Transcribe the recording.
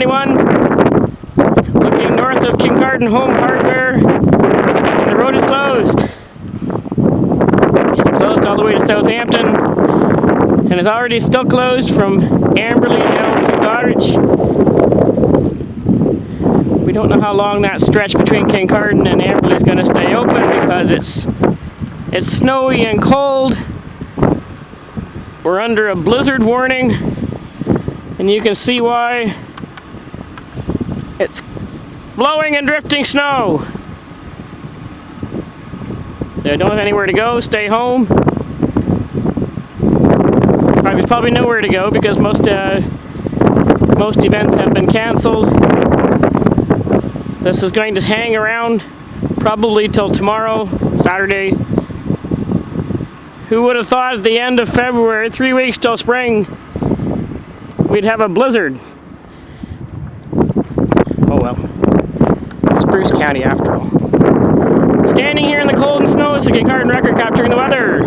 21, looking north of Kincardine Home Hardware. The road is closed. It's closed all the way to Southampton, and it's already still closed from Amberley down to Goderich. We don't know how long that stretch between Kincardine and Amberley is going to stay open because it's snowy and cold. We're under a blizzard warning, and you can see why. It's blowing and drifting snow. They don't have anywhere to go, stay home. There's probably nowhere to go because most events have been canceled. This is going to hang around probably till tomorrow, Saturday. Who would have thought at the end of February, 3 weeks till spring, we'd have a blizzard? Oh well. It's Bruce County after all. Standing here in the cold and snow is the Kinc Record Capturing the weather.